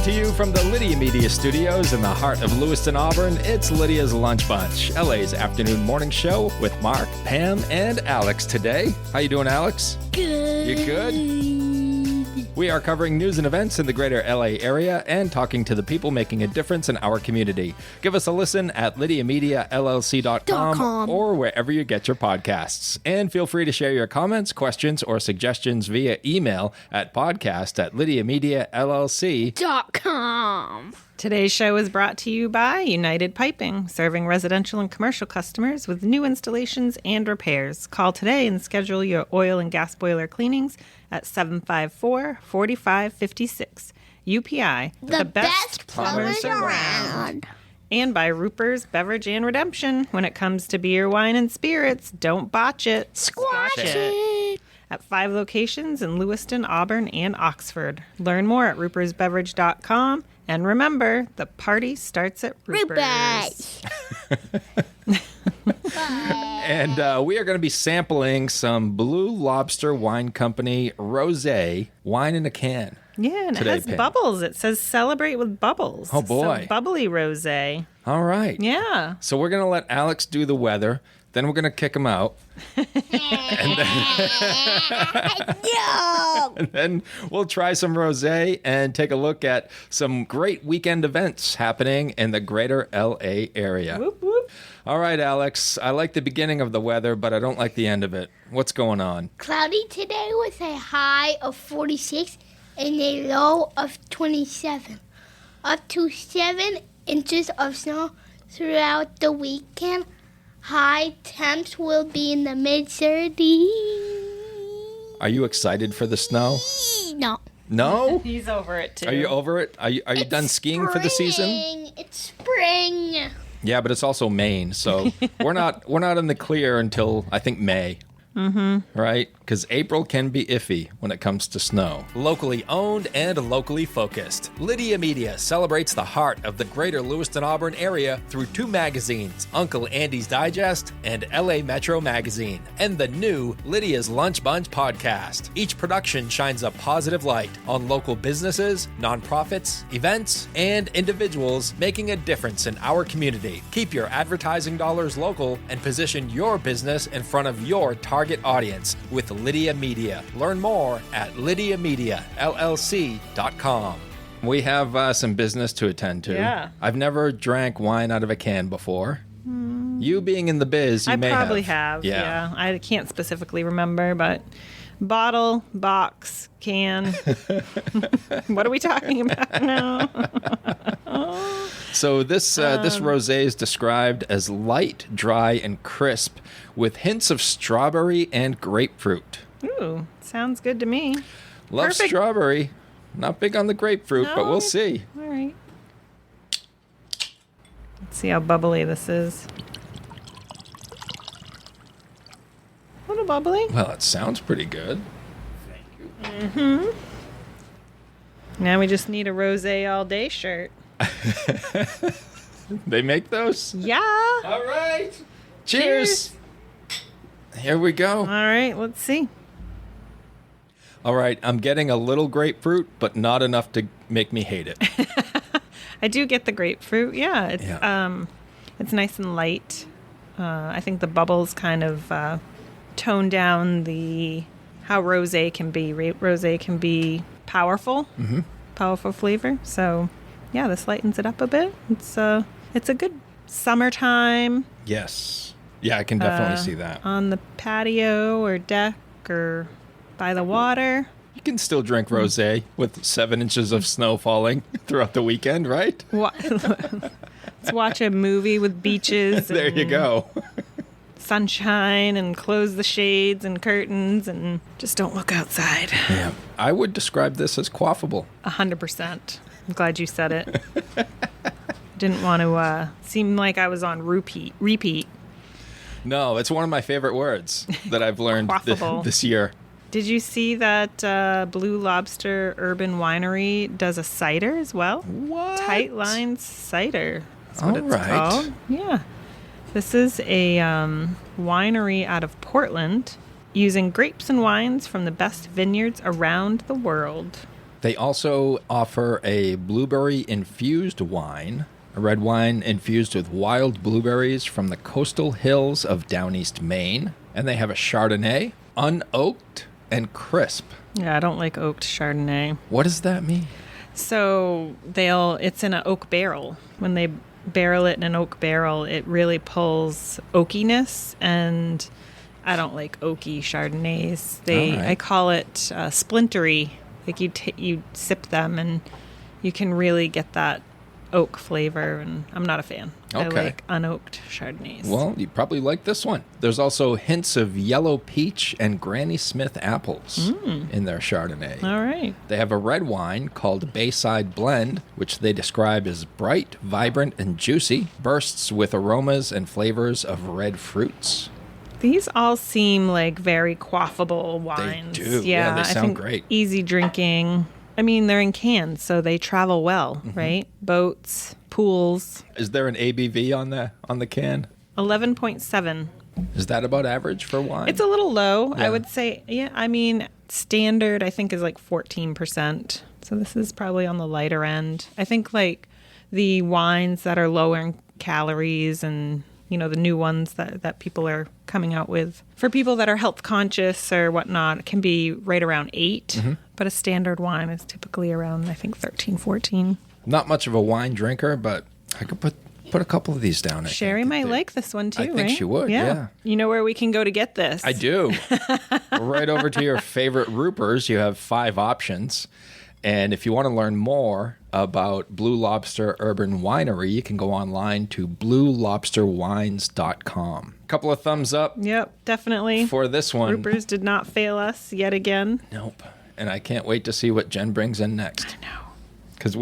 Coming to you from the Lydia Media Studios in the heart of Lewiston, Auburn, it's Lydia's Lunch Bunch, LA's afternoon morning show with Mark, Pam, and Alex today. How you doing, Alex? Good. You good? We are covering news and events in the greater LA area and talking to the people making a difference in our community. Give us a listen at LydiaMediaLLC.com or wherever you get your podcasts. And feel free to share your comments, questions, or suggestions via email at podcast@LydiaMediaLLC.com. Today's show is brought to you by United Piping, serving residential and commercial customers with new installations and repairs. Call today and schedule your oil and gas boiler cleanings at 754-4556. UPI, the best plumbers around. And by Roopers Beverage and Redemption. When it comes to beer, wine, and spirits, don't botch it. Squash it. At 5 locations in Lewiston, Auburn, and Oxford. Learn more at roopersbeverage.com. And remember, the party starts at Roopers. And we are going to be sampling some Blue Lobster Wine Company Rosé Wine in a can. Yeah, and today, it has Pam. bubbles. It says celebrate with bubbles. Oh, boy. So bubbly rosé. All right. Yeah. So we're going to let Alex do the weather. Then we're going to kick him out. No. And then we'll try some rosé and take a look at some great weekend events happening in the greater LA area. Whoop, whoop. All right, Alex. I like the beginning of the weather, but I don't like the end of it. What's going on? Cloudy today with a high of 46 and a low of 27. Up to 7 inches of snow throughout the weekend. High temps will be in the mid-30s. Are you excited for the snow? No. No? He's over it, too. Are you over it? Are you done skiing for the season? It's spring. Yeah, but it's also Maine, so we're not in the clear until I think May. Mm-hmm. Right? Because April can be iffy when it comes to snow. Locally owned and locally focused, Lydia Media celebrates the heart of the greater Lewiston Auburn area through 2 magazines, Uncle Andy's Digest and LA Metro Magazine, and the new Lydia's Lunch Bunch podcast. Each production shines a positive light on local businesses, nonprofits, events, and individuals making a difference in our community. Keep your advertising dollars local and position your business in front of your target audience with Lydia Media. Learn more at LydiaMediaLLC.com. We have some business to attend to. Yeah. I've never drank wine out of a can before. You being in the biz, you may have. I probably have. Yeah. I can't specifically remember, but bottle, box, can. What are we talking about now? So this rosé is described as light, dry, and crisp with hints of strawberry and grapefruit. Ooh, sounds good to me. Love Perfect. strawberry. Not big on the grapefruit, but we'll see. All right. Let's see how bubbly this is. A little bubbly. Well, it sounds pretty good. Now we just need a rosé all day shirt. They make those? Yeah. All right. Cheers. Here we go. All right, let's see. All right, I'm getting a little grapefruit, but not enough to make me hate it. I do get the grapefruit. Yeah, it's nice and light. I think the bubbles kind of tone down how rosé can be. Rosé can be powerful, powerful flavor. So, yeah, this lightens it up a bit. It's a good summertime. Yes. Yeah, I can definitely see that. On the patio or deck or by the water. You can still drink rosé with 7 inches of snow falling throughout the weekend, right? Let's watch a movie with beaches. There you go. Sunshine and close the shades and curtains and just don't look outside. Yeah. I would describe this as quaffable. 100%. I'm glad you said it. Didn't want to seem like I was on repeat. No, it's one of my favorite words that I've learned this year. Did you see that Blue Lobster Urban Winery does a cider as well? What? Tight Line Cider. That's what it's right. called. Yeah. This is a winery out of Portland using grapes and wines from the best vineyards around the world. They also offer a blueberry-infused wine, a red wine infused with wild blueberries from the coastal hills of Down East Maine. And they have a Chardonnay, unoaked and crisp. Yeah, I don't like oaked Chardonnay. What does that mean? So it's in an oak barrel. When they barrel it in an oak barrel, it really pulls oakiness, and I don't like oaky Chardonnays. I call it splintery. Like you sip them and you can really get that oak flavor, and I'm not a fan. Okay. I like unoaked Chardonnays. Well, you probably like this one. There's also hints of yellow peach and Granny Smith apples in their Chardonnay. All right. They have a red wine called Bayside Blend, which they describe as bright, vibrant, and juicy, bursts with aromas and flavors of red fruits. These all seem like very quaffable wines. They do. Yeah, they sound great. Easy drinking. I mean, they're in cans, so they travel well, right? Boats, pools. Is there an ABV on the can? 11.7. Is that about average for wine? It's a little low, Yeah. I would say. Yeah, I mean, standard, I think, is like 14%. So this is probably on the lighter end. I think like the wines that are lower in calories and, you know, the new ones that people are coming out with, for people that are health conscious or whatnot, it can be right around 8. But a standard wine is typically around, I think, 13, 14. Not much of a wine drinker, but I could put a couple of these down. Sherry might like this one too, I think right? she would, yeah. You know where we can go to get this? I do. Right over to your favorite Roopers. You have 5 options. And if you want to learn more about Blue Lobster Urban Winery, you can go online to bluelobsterwines.com. Couple of thumbs up. Yep, definitely. For this one. Roopers did not fail us yet again. Nope. And I can't wait to see what Jen brings in next. I know. Because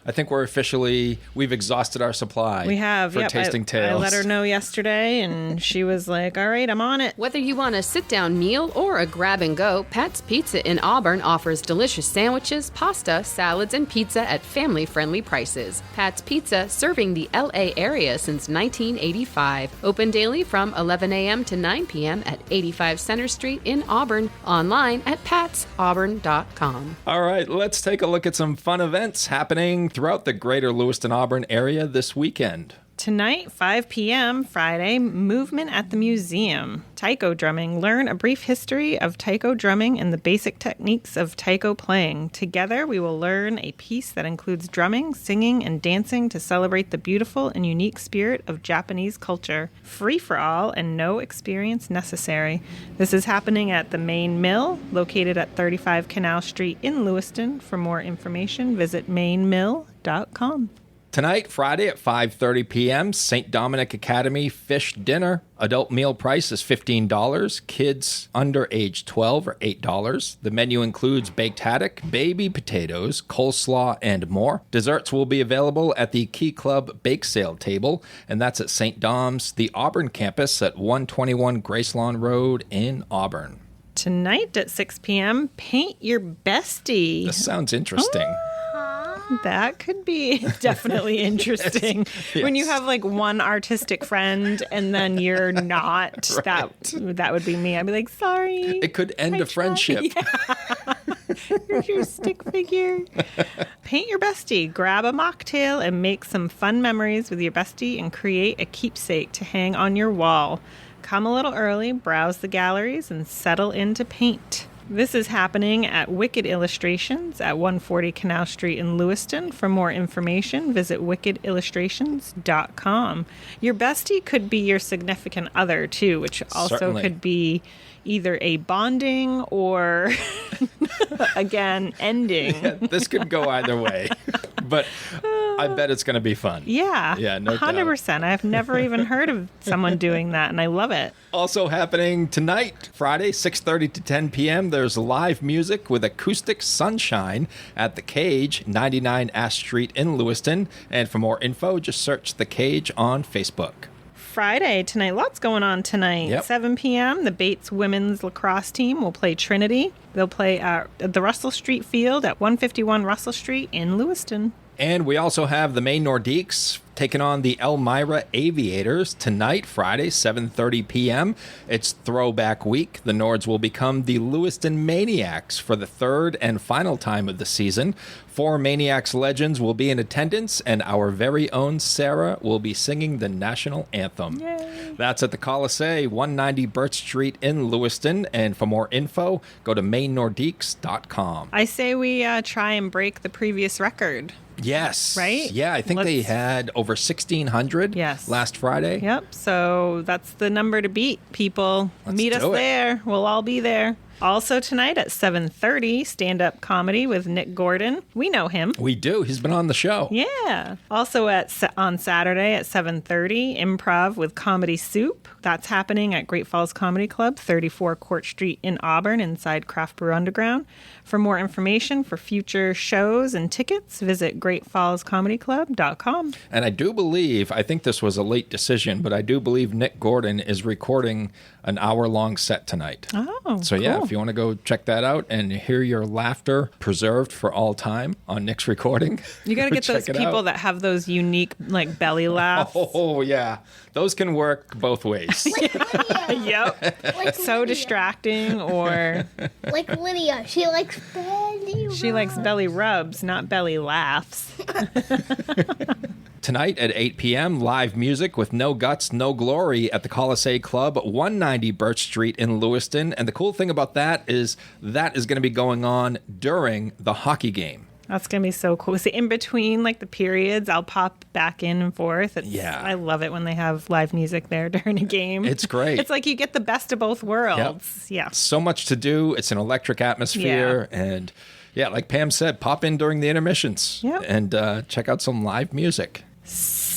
I think we've exhausted our supply. We have, for Tasting Tales. I let her know yesterday, and she was like, all right, I'm on it. Whether you want a sit-down meal or a grab-and-go, Pat's Pizza in Auburn offers delicious sandwiches, pasta, salads, and pizza at family-friendly prices. Pat's Pizza, serving the L.A. area since 1985. Open daily from 11 a.m. to 9 p.m. at 85 Center Street in Auburn. Online at patsauburn.com. All right, let's take a look at some fun events happening throughout the greater Lewiston-Auburn area this weekend. Tonight, 5 p.m., Friday, movement at the museum. Taiko drumming. Learn a brief history of taiko drumming and the basic techniques of taiko playing. Together, we will learn a piece that includes drumming, singing, and dancing to celebrate the beautiful and unique spirit of Japanese culture. Free for all and no experience necessary. This is happening at the Main Mill, located at 35 Canal Street in Lewiston. For more information, visit mainmill.com. Tonight, Friday at 5:30 p.m., St. Dominic Academy Fish Dinner. Adult meal price is $15. Kids under age 12 are $8. The menu includes baked haddock, baby potatoes, coleslaw, and more. Desserts will be available at the Key Club Bake Sale table, and that's at St. Dom's, the Auburn campus at 121 Gracelawn Road in Auburn. Tonight at 6 p.m., paint your bestie. This sounds interesting. That could be definitely interesting. Yes. When you have like one artistic friend and then you're not, Right. that would be me. I'd be like, sorry. It could end a friendship. Yeah. Here's your stick figure. Paint your bestie. Grab a mocktail and make some fun memories with your bestie and create a keepsake to hang on your wall. Come a little early, browse the galleries, and settle into paint. This is happening at Wicked Illustrations at 140 Canal Street in Lewiston. For more information, visit wickedillustrations.com. Your bestie could be your significant other, too, which also Certainly. could be either a bonding or, again, ending. Yeah, this could go either way, but I bet it's going to be fun. Yeah, no doubt. 100%. I've never even heard of someone doing that, and I love it. Also happening tonight, Friday, 6:30 to 10 p.m., there's live music with acoustic sunshine at The Cage, 99 Ash Street in Lewiston. And for more info, just search The Cage on Facebook. Friday tonight, lots going on tonight. Yep. 7 p.m., the Bates women's lacrosse team will play Trinity. They'll play at the Russell Street Field at 151 Russell Street in Lewiston. And we also have the Maine Nordiques taking on the Elmira Aviators tonight, Friday, 7:30 p.m. It's Throwback Week. The Nords will become the Lewiston Maniacs for the third and final time of the season. 4 Maniacs legends will be in attendance, and our very own Sarah will be singing the national anthem. Yay. That's at the Colisée, 190 Birch Street in Lewiston. And for more info, go to mainnordiques.com. I say we try and break the previous record. Yes. Right? Yeah, I think they had over 1,600 last Friday. Yep. So that's the number to beat, people. Meet us do it. there. We'll all be there. Also tonight at 7:30, stand-up comedy with Nick Gordon. We know him. We do. He's been on the show. Yeah. Also on Saturday at 7:30, improv with Comedy Soup. That's happening at Great Falls Comedy Club, 34 Court Street in Auburn, inside Craft Brew Underground. For more information for future shows and tickets, visit greatfallscomedyclub.com. And I think this was a late decision, but I do believe Nick Gordon is recording an hour-long set tonight. Oh, so yeah, if you want to go check that out and hear your laughter preserved for all time on Nick's recording, you got to get those people that have those unique like belly laughs. Oh yeah, those can work both ways. Like Lydia. Yep. Like So Lydia. distracting, or Like Lydia. She likes belly rubs. she likes belly rubs, not belly laughs. Tonight at 8 p.m., live music with No Guts, No Glory at the Colisée Club, 190 Birch Street in Lewiston. And the cool thing about that is going to be going on during the hockey game. That's going to be so cool. See, in between like the periods, I'll pop back in and forth. I love it when they have live music there during a game. It's great. It's like you get the best of both worlds. Yep. Yeah. So much to do. It's an electric atmosphere. Yeah. And yeah, like Pam said, pop in during the intermissions and check out some live music.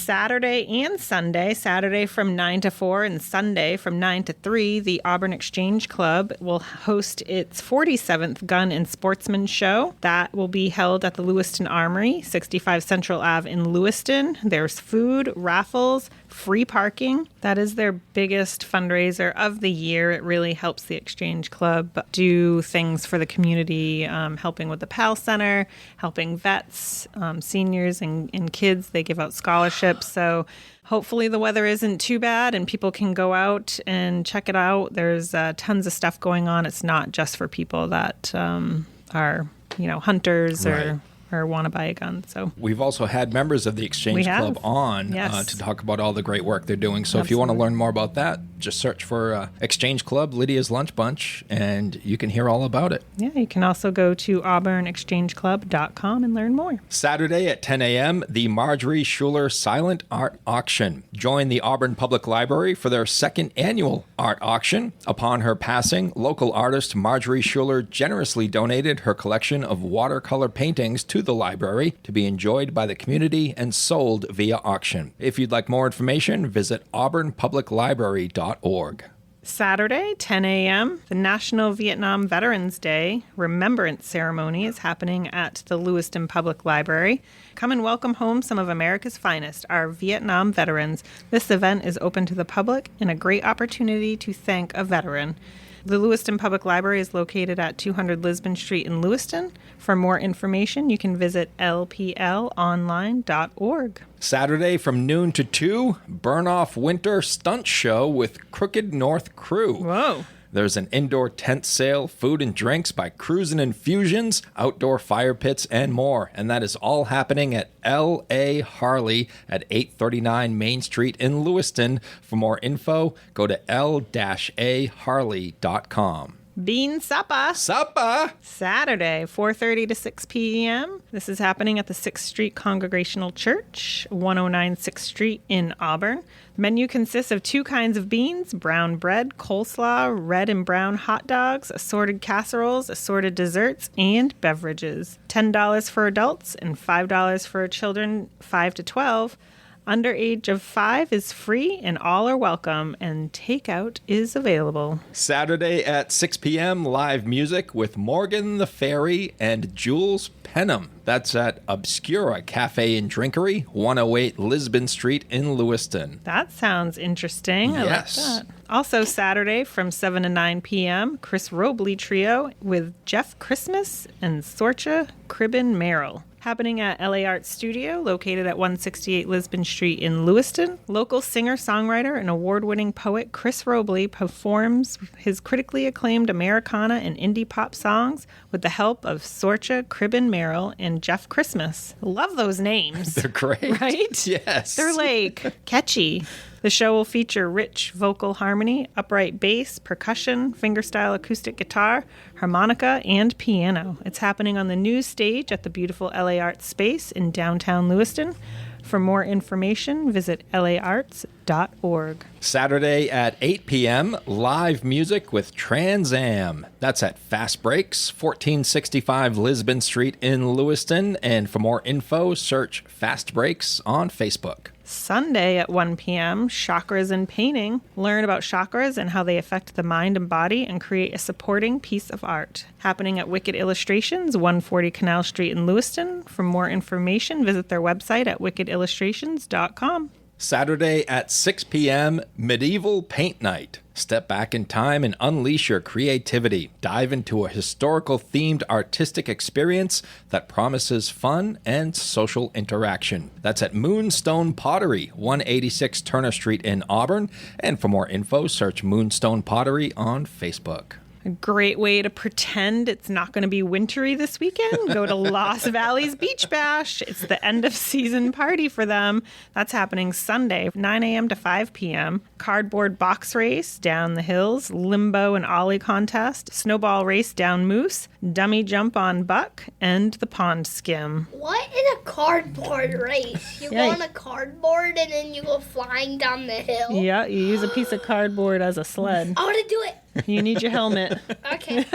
Saturday and Sunday, Saturday from 9 to 4 and Sunday from 9 to 3, the Auburn Exchange Club will host its 47th Gun and Sportsman Show. That will be held at the Lewiston Armory, 65 Central Ave in Lewiston. There's food, raffles, free parking. That is their biggest fundraiser of the year. It really helps the Exchange Club do things for the community, helping with the PAL Center, helping vets, seniors and kids. They give out scholarships. So hopefully the weather isn't too bad and people can go out and check it out. There's tons of stuff going on. It's not just for people that are, hunters or want to buy a gun. So we've also had members of the Exchange Club on to talk about all the great work they're doing. So if you want to learn more about that, just search for Exchange Club, Lydia's Lunch Bunch, and you can hear all about it. Yeah, you can also go to auburnexchangeclub.com and learn more. Saturday at 10 a.m., the Marjorie Schuler Silent Art Auction. Join the Auburn Public Library for their second annual art auction. Upon her passing, local artist Marjorie Schuler generously donated her collection of watercolor paintings to the library to be enjoyed by the community and sold via auction. If you'd like more information, visit auburnpubliclibrary.org. Saturday, 10 a.m., the National Vietnam Veterans Day Remembrance Ceremony is happening at the Lewiston Public Library. Come and welcome home some of America's finest, our Vietnam veterans. This event is open to the public and a great opportunity to thank a veteran. The Lewiston Public Library is located at 200 Lisbon Street in Lewiston. For more information, you can visit lplonline.org. Saturday from noon to 2, Burn Off Winter Stunt Show with Crooked North Crew. Whoa. There's an indoor tent sale, food and drinks by Cruisin' Infusions, outdoor fire pits, and more. And that is all happening at L.A. Harley at 839 Main Street in Lewiston. For more info, go to l-aharley.com. Bean Supper. Supper! Saturday, 4:30 to 6 p.m. This is happening at the 6th Street Congregational Church, 109 6th Street in Auburn. Menu consists of 2 kinds of beans, brown bread, coleslaw, red and brown hot dogs, assorted casseroles, assorted desserts, and beverages. $10 for adults and $5 for children 5 to 12. Under age of 5 is free and all are welcome, and takeout is available. Saturday at 6 p.m., live music with Morgan the Fairy and Jules Penham. That's at Obscura Cafe and Drinkery, 108 Lisbon Street in Lewiston. That sounds interesting. Yes. I like that. Also Saturday from 7 to 9 p.m., Chris Robley Trio with Jeff Christmas and Sorcha Cribben Merrill. happening at LA Art Studio, located at 168 Lisbon Street in Lewiston. Local singer-songwriter and award-winning poet Chris Robley performs his critically acclaimed Americana and indie pop songs with the help of Sorcha, Cribben Merrill, and Jeff Christmas. Love those names. They're great. Right? Yes. They're like catchy. The show will feature rich vocal harmony, upright bass, percussion, fingerstyle acoustic guitar, harmonica, and piano. It's happening on the news stage at the beautiful LA Arts Space in downtown Lewiston. For more information, visit laarts.org. Saturday at 8 p.m., live music with Trans Am. That's at Fast Breaks, 1465 Lisbon Street in Lewiston. And for more info, search Fast Breaks on Facebook. Sunday at 1 p.m., Chakras and Painting. Learn about chakras and how they affect the mind and body and create a supporting piece of art. Happening at Wicked Illustrations, 140 Canal Street in Lewiston. For more information, visit their website at wickedillustrations.com. Saturday at 6 p.m., Medieval Paint Night. Step back in time and unleash your creativity. Dive into a historical-themed artistic experience that promises fun and social interaction. That's at Moonstone Pottery, 186 Turner Street in Auburn. And for more info, search Moonstone Pottery on Facebook. A great way to pretend it's not going to be wintry this weekend. Go to Lost Valley's Beach Bash. It's the end of season party for them. That's happening Sunday, 9 a.m. to 5 p.m. Cardboard box race down the hills, limbo and ollie contest, snowball race down Moose, dummy jump on buck, and the pond skim. What is a cardboard race? You go on a cardboard and then you go flying down the hill? Yeah, you use a piece of cardboard as a sled. I want to do it. You need your helmet. Okay.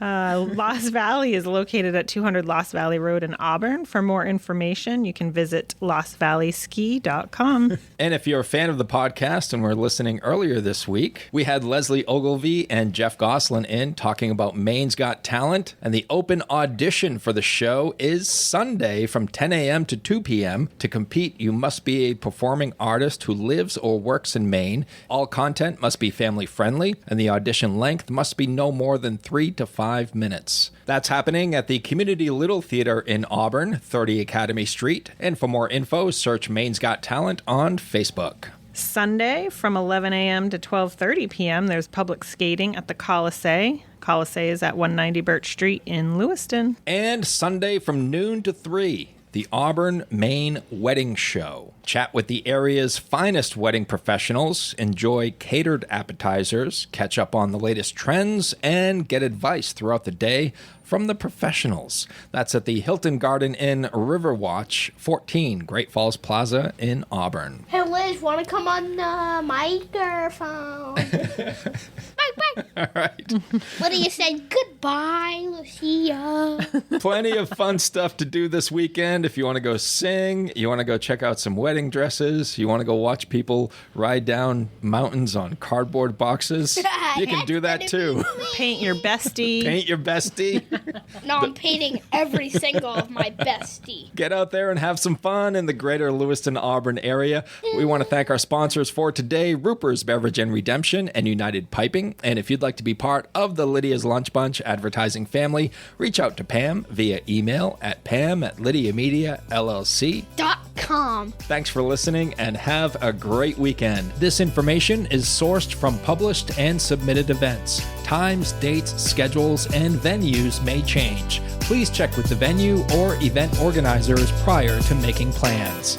Lost Valley is located at 200 Lost Valley Road in Auburn. For more information, you can visit lostvalleyski.com. And if you're a fan of the podcast and were listening earlier this week, we had Leslie Ogilvie and Jeff Goslin in talking about Maine's Got Talent. And the open audition for the show is Sunday from 10 a.m. to 2 p.m. To compete, you must be a performing artist who lives or works in Maine. All content must be family friendly, and the audition length must be no more than 3 to 5 minutes. That's happening at the Community Little Theater in Auburn, 30 Academy Street. And for more info, search Maine's Got Talent on Facebook. Sunday from 11 a.m. to 12:30 p.m. there's public skating at the Colisée. Colisée is at 190 Birch Street in Lewiston. And Sunday from noon to 3, the Auburn, Maine Wedding Show. Chat with the area's finest wedding professionals, enjoy catered appetizers, catch up on the latest trends, and get advice throughout the day from the professionals. That's at the Hilton Garden Inn Riverwatch, 14 Great Falls Plaza in Auburn. Hey Liz, want to come on the microphone? Bye. All right. What do you say? Goodbye, Lucia. Plenty of fun stuff to do this weekend. If you want to go sing, you want to go check out some wedding dresses, you want to go watch people ride down mountains on cardboard boxes, you can do that too. Paint your bestie. Paint your bestie. No, I'm painting every single of my bestie. Get out there and have some fun in the greater Lewiston, Auburn area. We want to thank our sponsors for today, Roopers Beverage and Redemption and United Piping. And if you'd like to be part of the Lydia's Lunch Bunch advertising family, reach out to Pam via email at pam@lydiamediallc.com. Thanks for listening and have a great weekend. This information is sourced from published and submitted events. Times, dates, schedules, and venues may change. Please check with the venue or event organizers prior to making plans.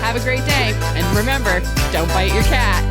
Have a great day, and remember, don't bite your cat.